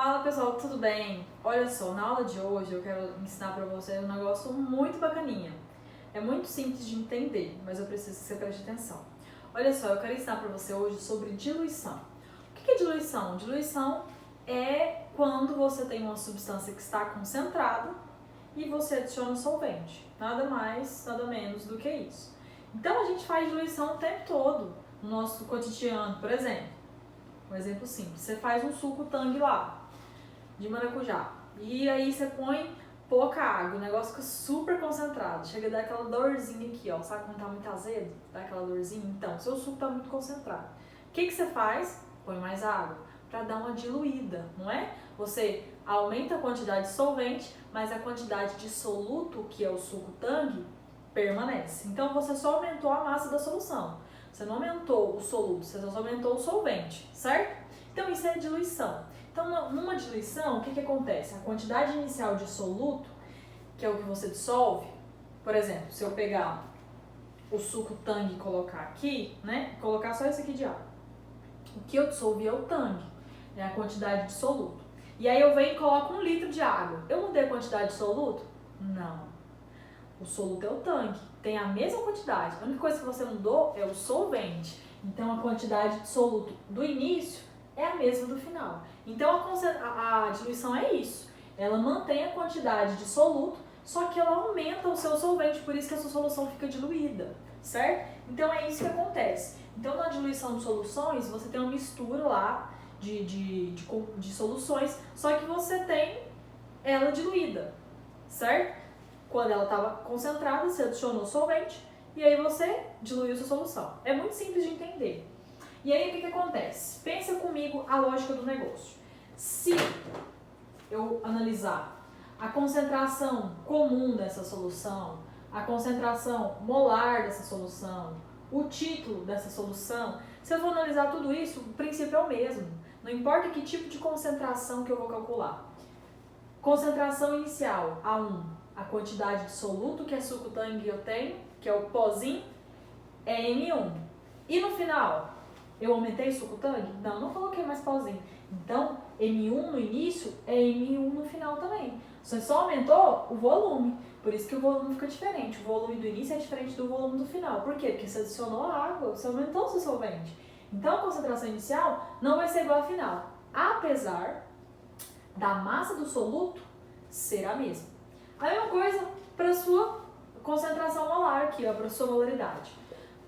Fala pessoal, tudo bem? Olha só, na aula de hoje eu quero ensinar pra vocês um negócio muito bacaninha. É muito simples de entender, mas eu preciso que você preste atenção. Olha só, eu quero ensinar pra você hoje sobre diluição. O que é diluição? Diluição é quando você tem uma substância que está concentrada e você adiciona solvente. Nada mais, nada menos do que isso. Então a gente faz diluição o tempo todo no nosso cotidiano, por exemplo. Um exemplo simples, você faz um suco Tang lá, de maracujá, e aí você põe pouca água, o negócio fica super concentrado, chega a dar aquela dorzinha aqui, ó, sabe quando tá muito azedo? Dá aquela dorzinha? Então, seu suco tá muito concentrado. O que você faz? Põe mais água, para dar uma diluída, não é? Você aumenta a quantidade de solvente, mas a quantidade de soluto, que é o suco Tang, permanece. Então, você só aumentou a massa da solução. Você não aumentou o soluto, você só aumentou o solvente, certo? Então isso é diluição. Então numa diluição, o que acontece? A quantidade inicial de soluto, que é o que você dissolve, por exemplo, se eu pegar o suco Tang e colocar aqui, né? Colocar só esse aqui de água. O que eu dissolvi é o Tang, é a quantidade de soluto. E aí eu venho e coloco 1 litro de água. Eu mudei a quantidade de soluto? Não. O soluto é o Tang, tem a mesma quantidade. A única coisa que você mudou é o solvente. Então a quantidade de soluto do início é a mesma do final. Então a diluição é isso. Ela mantém a quantidade de soluto, só que ela aumenta o seu solvente, por isso que a sua solução fica diluída, certo? Então é isso que acontece. Então na diluição de soluções, você tem uma mistura lá de soluções, só que você tem ela diluída, certo? Quando ela estava concentrada, você adicionou solvente e aí você diluiu sua solução. É muito simples de entender. E aí o que acontece? Pensa comigo a lógica do negócio. Se eu analisar a concentração comum dessa solução, a concentração molar dessa solução, o título dessa solução, se eu for analisar tudo isso, o princípio é o mesmo. Não importa que tipo de concentração que eu vou calcular. Concentração inicial, A1. A quantidade de soluto que é suco Tang eu tenho, que é o pozinho, é M1. E no final, eu aumentei o suco Tang? Não, não coloquei mais pozinho. Então, M1 no início é M1 no final também. Você só aumentou o volume. Por isso que o volume fica diferente. O volume do início é diferente do volume do final. Por quê? Porque você adicionou água, você aumentou o seu solvente. Então, a concentração inicial não vai ser igual à final. Apesar da massa do soluto ser a mesma. A mesma coisa para a sua concentração molar aqui, para a sua molaridade.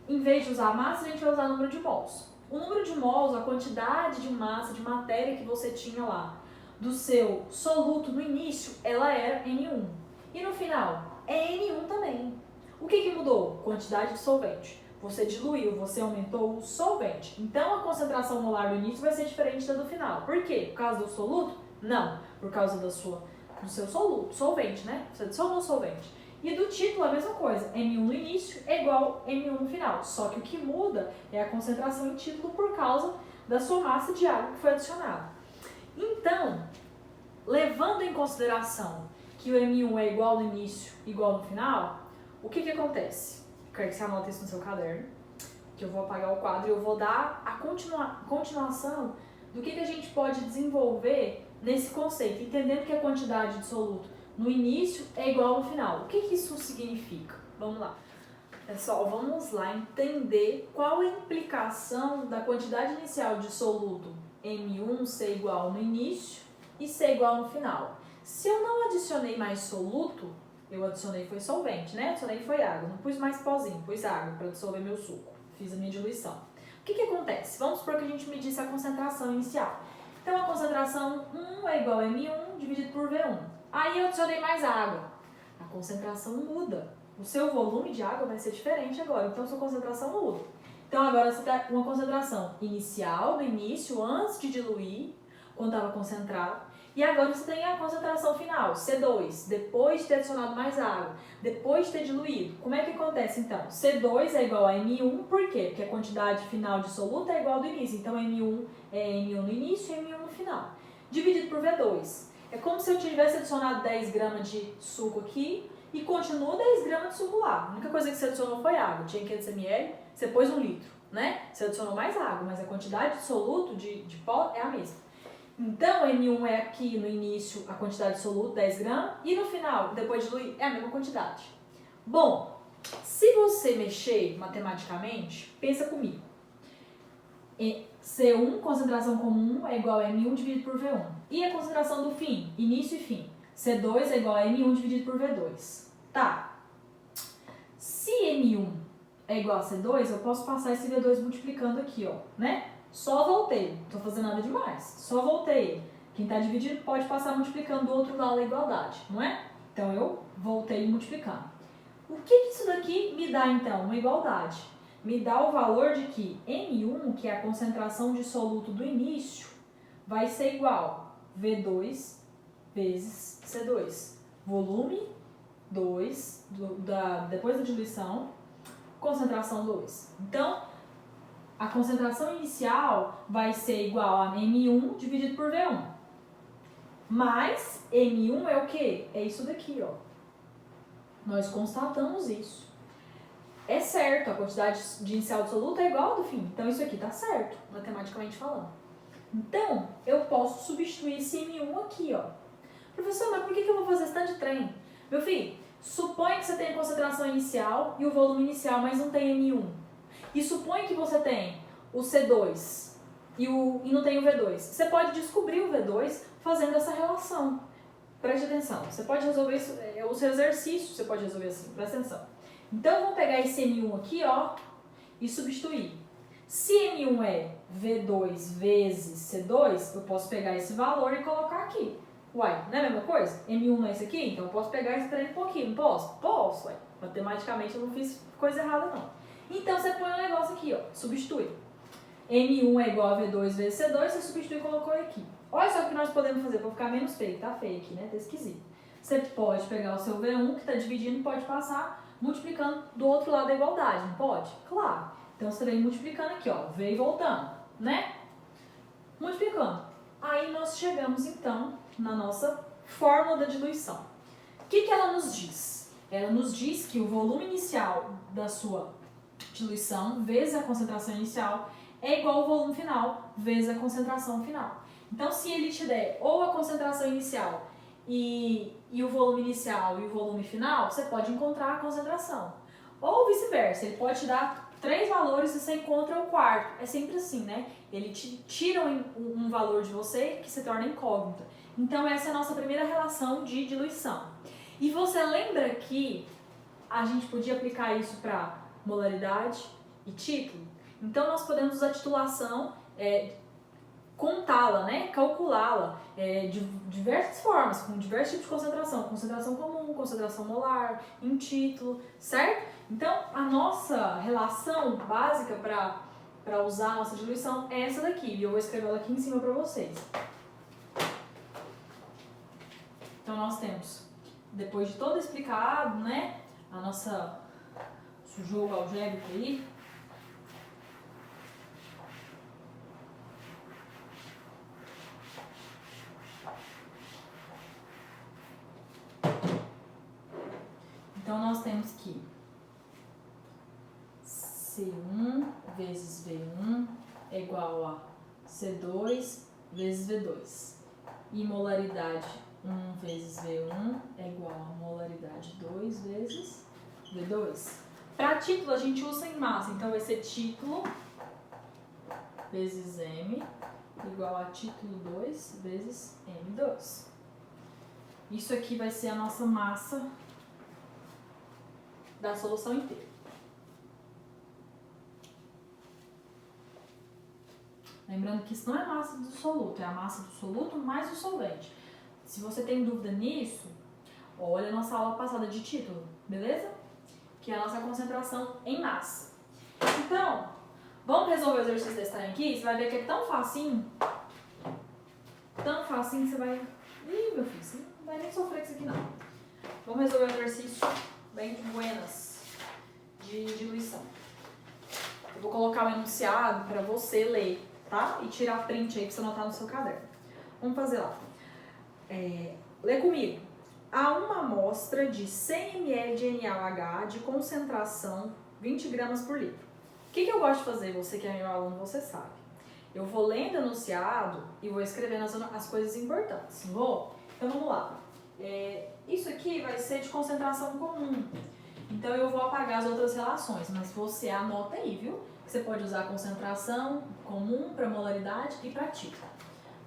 Em vez de usar a massa, a gente vai usar o número de mols. O número de mols, a quantidade de massa, de matéria que você tinha lá, do seu soluto no início, ela era N1. E no final, é N1 também. O que mudou? Quantidade de solvente. Você diluiu, você aumentou o solvente. Então a concentração molar do início vai ser diferente da do final. Por quê? Por causa do soluto? Não. Por causa do seu soluto, solvente, né? Você adicionou solvente. E do título a mesma coisa. M1 no início é igual M1 no final. Só que o que muda é a concentração em título por causa da sua massa de água que foi adicionada. Então, levando em consideração que o M1 é igual no início, igual no final, o que acontece? Eu quero que você anote isso no seu caderno, que eu vou apagar o quadro e eu vou dar a continuação do que a gente pode desenvolver nesse conceito, entendendo que a quantidade de soluto no início é igual no final. O que isso significa? Vamos lá. Pessoal, vamos lá entender qual a implicação da quantidade inicial de soluto M1 ser igual no início e ser igual no final. Se eu não adicionei mais soluto, eu adicionei foi solvente, né? Adicionei foi água, não pus mais pozinho, pus água para dissolver meu suco. Fiz a minha diluição. O que acontece? Vamos supor que a gente medisse a concentração inicial. Então a concentração 1 é igual a M1 dividido por V1. Aí eu adicionei mais água. A concentração muda. O seu volume de água vai ser diferente agora, então a sua concentração muda. Então agora você tem uma concentração inicial, do início, antes de diluir, quando estava concentrado. E agora você tem a concentração final, C2, depois de ter adicionado mais água, depois de ter diluído. Como é que acontece então? C2 é igual a M1, por quê? Porque a quantidade final de soluto é igual ao do início. Então M1 é M1 no início e M1 no final. Dividido por V2. É como se eu tivesse adicionado 10 gramas de suco aqui e continua 10 gramas de suco lá. A única coisa que você adicionou foi água. Tinha 500 ml, você pôs 1 litro, né? Você adicionou mais água, mas a quantidade de soluto, de pó, é a mesma. Então, M1 é aqui no início a quantidade absoluta, 10 gramas, e no final, depois de diluir, é a mesma quantidade. Bom, se você mexer matematicamente, pensa comigo. C1, concentração comum, é igual a M1 dividido por V1. E a concentração do fim, início e fim? C2 é igual a M1 dividido por V2. Tá. Se M1 é igual a C2, eu posso passar esse V2 multiplicando aqui, ó, né? Só voltei, não tô fazendo nada demais. Só voltei. Quem tá dividido pode passar multiplicando do outro lado da igualdade, não é? Então eu voltei multiplicando. O que isso daqui me dá então? Uma igualdade. Me dá o valor de que M1, que é a concentração de soluto do início, vai ser igual a V2 vezes C2. Volume 2, depois da diluição, concentração 2. Então, a concentração inicial vai ser igual a M1 dividido por V1. Mas M1 é o quê? É isso daqui, ó. Nós constatamos isso. É certo, a quantidade de inicial absoluta é igual ao do fim. Então, isso aqui tá certo, matematicamente falando. Então, eu posso substituir esse M1 aqui, ó. Professor, mas por que eu vou fazer esse tanto de trem? Meu filho, suponha que você tem a concentração inicial e o volume inicial, mas não tem M1. E suponha que você tem o C2 e não tem o V2. Você pode descobrir o V2 fazendo essa relação. Preste atenção. Você pode resolver isso, o seu exercício você pode resolver assim, presta atenção. Então, vamos pegar esse M1 aqui, ó, e substituir. Se M1 é V2 vezes C2, eu posso pegar esse valor e colocar aqui. Uai, não é a mesma coisa? M1 não é esse aqui? Então eu posso pegar esse trem um pouquinho, não posso? Posso, uai. Matematicamente eu não fiz coisa errada, não. Então você põe um negócio aqui, ó, substitui. M1 é igual a V2 vezes C2, você substitui e colocou aqui. Olha só o que nós podemos fazer para ficar menos feio, tá feio aqui, né? Tá esquisito. Você pode pegar o seu V1, que está dividindo, e pode passar multiplicando do outro lado da igualdade, não pode? Claro. Então você vem multiplicando aqui, ó, veio voltando, né? Multiplicando. Aí nós chegamos, então, na nossa fórmula da diluição. O que ela nos diz? Ela nos diz que o volume inicial da sua diluição vezes a concentração inicial é igual ao volume final vezes a concentração final. Então, se ele te der ou a concentração inicial e o volume inicial e o volume final, você pode encontrar a concentração. Ou vice-versa, ele pode te dar 3 valores e você encontra o quarto. É sempre assim, né? Ele te tira um valor de você que se torna incógnita. Então, essa é a nossa primeira relação de diluição. E você lembra que a gente podia aplicar isso para molaridade e título? Então, nós podemos usar a titulação, contá-la, né? Calculá-la de diversas formas, com diversos tipos de concentração. Concentração comum, concentração molar, em título, certo? Então, a nossa relação básica para usar a nossa diluição é essa daqui. E eu vou escrever ela aqui em cima para vocês. Então, nós temos, depois de todo explicado, né? A nossa jogo algébrico aí. Então, nós temos que C1 vezes V1 é igual a C2 vezes V2. E molaridade 1 vezes V1 é igual a molaridade 2 vezes V2. Para título, a gente usa em massa. Então, vai ser título vezes M igual a título 2 vezes M2. Isso aqui vai ser a nossa massa da solução inteira. Lembrando que isso não é a massa do soluto, é a massa do soluto mais o solvente. Se você tem dúvida nisso, olha a nossa aula passada de título, beleza? Que é a nossa concentração em massa. Então, vamos resolver o exercício desse trem aqui? Você vai ver que é tão facinho que você vai... Ih, meu filho, você não vai nem sofrer com isso aqui não. Vamos resolver o exercício bem de buenas, de diluição. Eu vou colocar o enunciado para você ler, tá? E tirar print aí para você anotar no seu caderno. Vamos fazer lá. Lê comigo. Há uma amostra de 100 ml de NaOH de concentração 20 gramas por litro. O que eu gosto de fazer? Você que é meu aluno, você sabe. Eu vou lendo o enunciado e vou escrevendo as coisas importantes. Vou? Então vamos lá. Isso aqui vai ser de concentração comum. Então eu vou apagar as outras relações, mas você anota aí, viu? Você pode usar concentração comum para molaridade e para tipo.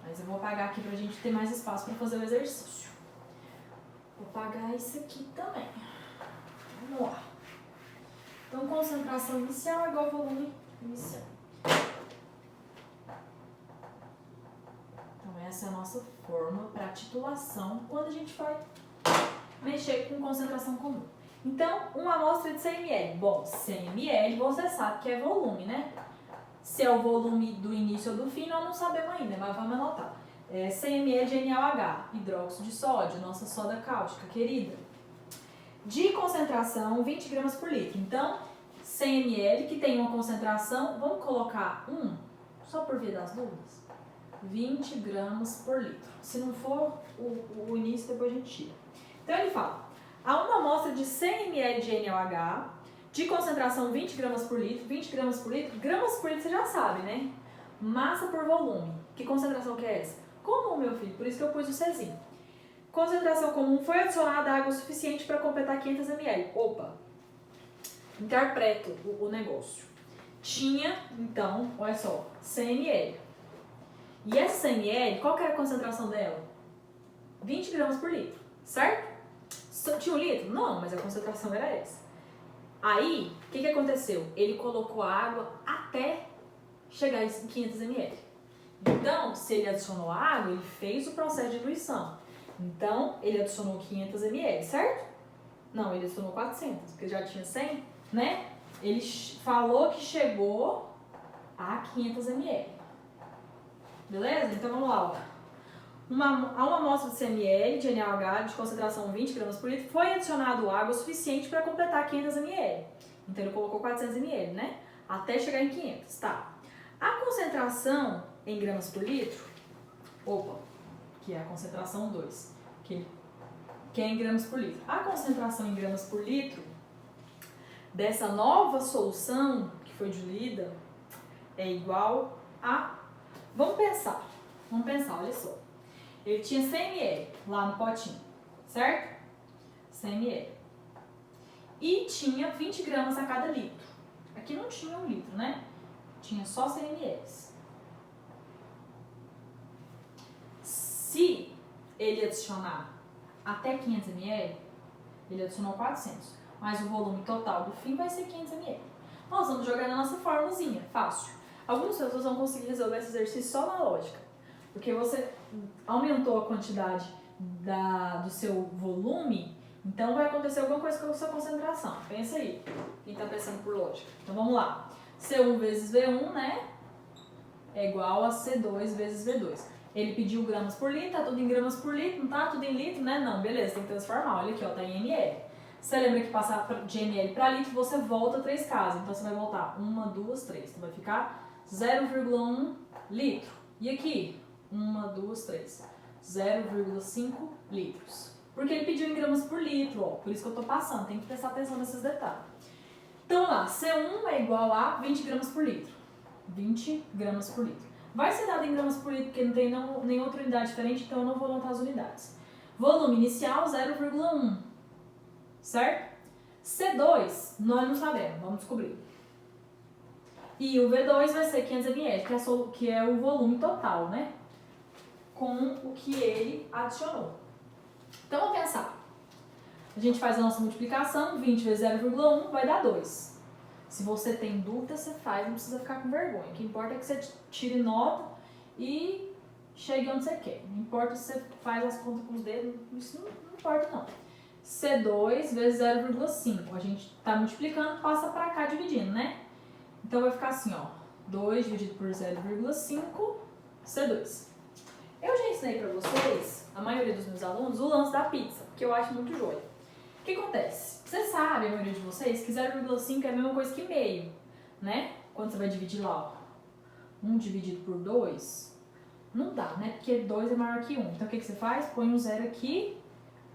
Mas eu vou apagar aqui pra gente ter mais espaço para fazer o exercício. Vou apagar isso aqui também. Vamos lá. Então, concentração inicial é igual ao volume inicial. Então, essa é a nossa forma para titulação quando a gente vai mexer com concentração comum. Então, uma amostra de 100 ml. Bom, 100 ml você sabe que é volume, né? Se é o volume do início ou do fim, nós não sabemos ainda, mas vamos anotar. 100 ml de NaOH, hidróxido de sódio, nossa soda cáustica querida. De concentração, 20 gramas por litro. Então, 100 ml que tem uma concentração, vamos colocar só por via das dúvidas, 20 gramas por litro. Se não for o início, depois a gente tira. Então, ele fala, há uma amostra de 100 ml de NaOH, de concentração 20 gramas por litro, gramas por litro você já sabe, né? Massa por volume. Que concentração que é essa? Comum, meu filho, por isso que eu pus o Czinho. Concentração comum, foi adicionada água suficiente para completar 500 ml. Opa! Interpreto o negócio. Tinha, então, olha só, 100 ml. E essa 100 ml, qual que era a concentração dela? 20 gramas por litro, certo? Tinha 1 litro? Não, mas a concentração era essa. Aí, o que aconteceu? Ele colocou a água até chegar em 500 ml. Então, se ele adicionou a água, ele fez o processo de diluição. Então, ele adicionou 500 ml, certo? Não, ele adicionou 400, porque já tinha 100, né? Ele falou que chegou a 500 ml. Beleza? Então, vamos lá. A uma amostra de 100 ml de NaOH de concentração 20 gramas por litro foi adicionado água suficiente para completar 500 ml. Então, ele colocou 400 ml, né? Até chegar em 500, tá? A concentração em gramas por litro, que é a concentração 2, que é em gramas por litro. A concentração em gramas por litro dessa nova solução que foi diluída é igual a... Vamos pensar, olha só. Ele tinha 100 ml lá no potinho, certo? 100 ml. E tinha 20 gramas a cada litro. Aqui não tinha 1 litro, né? Tinha só 100 ml. Se ele adicionar até 500 ml, ele adicionou 400. Mas o volume total do fim vai ser 500 ml. Nós vamos jogar na nossa formulazinha, fácil. Alguns pessoas vão conseguir resolver esse exercício só na lógica. Porque você aumentou a quantidade do seu volume, então vai acontecer alguma coisa com a sua concentração. Pensa aí, quem está pensando por lógica. Então vamos lá. C1 vezes V1, né? É igual a C2 vezes V2. Ele pediu gramas por litro, tá tudo em gramas por litro, não tá tudo em litro, né? Não, beleza, tem que transformar. Olha aqui, ó, tá em ml. Você lembra que passar de ml para litro, você volta 3 casas. Então você vai voltar 1, 2, 3. Então vai ficar 0,1 litro. E aqui? 1, 2, 3. 0,5 litros. Porque ele pediu em gramas por litro, ó. Por isso que eu tô passando, tem que prestar atenção nesses detalhes. Então lá, C1 é igual a 20 gramas por litro. 20 gramas por litro. Vai ser dado em gramas por litro, porque não tem nem outra unidade diferente, então eu não vou anotar as unidades. Volume inicial, 0,1. Certo? C2, nós não sabemos, vamos descobrir. E o V2 vai ser 500 ml, que é o volume total, né? Com o que ele adicionou. Então, vamos pensar. A gente faz a nossa multiplicação, 20 vezes 0,1 vai dar 2. Se você tem dúvida, você faz, não precisa ficar com vergonha. O que importa é que você tire nota e chegue onde você quer. Não importa se você faz as contas com os dedos, isso não importa não. C2 vezes 0,5. A gente está multiplicando, passa para cá dividindo, né? Então vai ficar assim, ó. 2 dividido por 0,5, C2. Eu já ensinei para vocês, a maioria dos meus alunos, o lance da pizza, que eu acho muito joia. O que acontece? Você sabe, a maioria de vocês, que 0,5 é a mesma coisa que meio, né? Quando você vai dividir lá, ó, 1 dividido por 2, não dá, né? Porque 2 é maior que 1. Então o que você faz? Põe um zero aqui,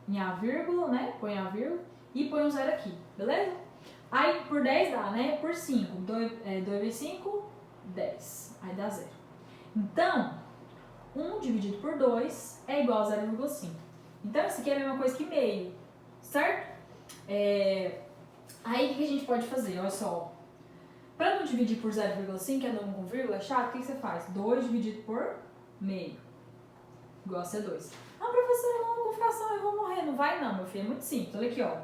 em a vírgula, né? Põe a vírgula e põe um zero aqui, beleza? Aí por 10 dá, né? Por 5, 2 vezes 5, 10. Aí dá 0. Então, 1 dividido por 2 é igual a 0,5. Então, isso aqui é a mesma coisa que meio, certo? Aí, o que a gente pode fazer? Olha só. Para não dividir por 0,5, que é número com vírgula, é chato, o que você faz? 2 dividido por meio, igual a C2. Ah, professora, não, com fração eu vou morrer. Não vai não, meu filho, é muito simples. Olha aqui, ó.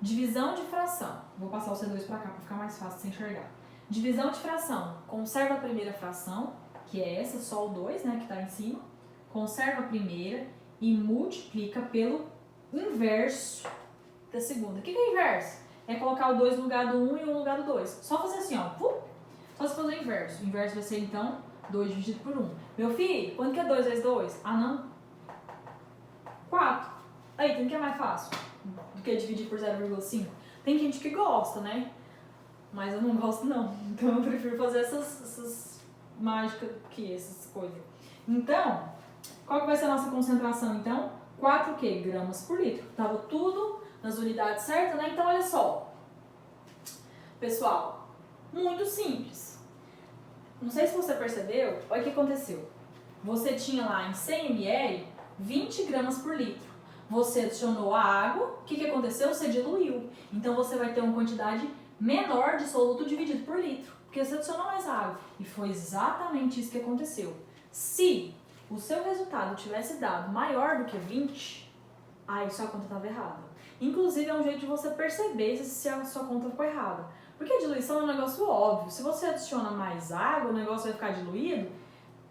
Divisão de fração. Vou passar o C2 para cá para ficar mais fácil de você enxergar. Divisão de fração. Conserva a primeira fração, que é essa, só o 2, né, que está em cima. Conserva a primeira e multiplica pelo inverso da segunda. O que é inverso? É colocar o 2 no lugar do 1 e o 1 no lugar do 2. Só fazer assim, ó. Só se fazer o inverso. O inverso vai ser, então, 2 dividido por 1. Meu filho, quanto que é 2 vezes 2? Ah, não. 4. Aí, tem que é mais fácil do que dividir por 0,5. Tem gente que gosta, né? Mas eu não gosto, não. Então, eu prefiro fazer essas mágicas aqui, essas coisas. Então, qual que vai ser a nossa concentração, então? 4 o quê? Gramas por litro. Tava tudo nas unidades certas, né? Então, olha só. Pessoal, muito simples. Não sei se você percebeu, olha o que aconteceu. Você tinha lá em 100 ml 20 gramas por litro. Você adicionou a água, o que aconteceu? Você diluiu. Então, você vai ter uma quantidade menor de soluto dividido por litro, porque você adicionou mais água. E foi exatamente isso que aconteceu. Se o seu resultado tivesse dado maior do que 20, aí sua conta estava errada. Inclusive, é um jeito de você perceber se a sua conta ficou errada. Porque a diluição é um negócio óbvio. Se você adiciona mais água, o negócio vai ficar diluído,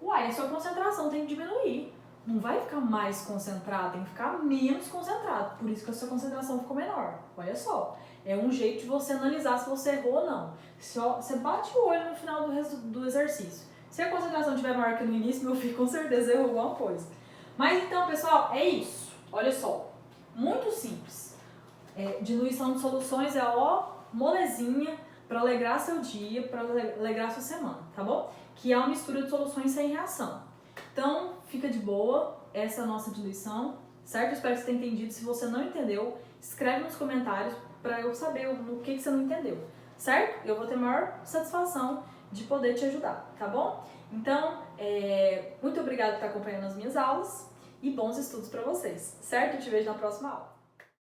a sua concentração tem que diminuir. Não vai ficar mais concentrado, tem que ficar menos concentrado. Por isso que a sua concentração ficou menor. Olha só. É um jeito de você analisar se você errou ou não. Você bate o olho no final do exercício. Se a concentração estiver maior que no início, meu filho com certeza errou alguma coisa. Mas então, pessoal, é isso. Olha só. Muito simples. Diluição de soluções é molezinha para alegrar seu dia, para alegrar sua semana, tá bom? Que é uma mistura de soluções sem reação. Então, fica de boa, essa é a nossa diluição, certo? Espero que você tenha entendido. Se você não entendeu, escreve nos comentários para eu saber o que você não entendeu, certo? Eu vou ter a maior satisfação de poder te ajudar, tá bom? Então, muito obrigada por estar acompanhando as minhas aulas e bons estudos para vocês, certo? Eu te vejo na próxima aula.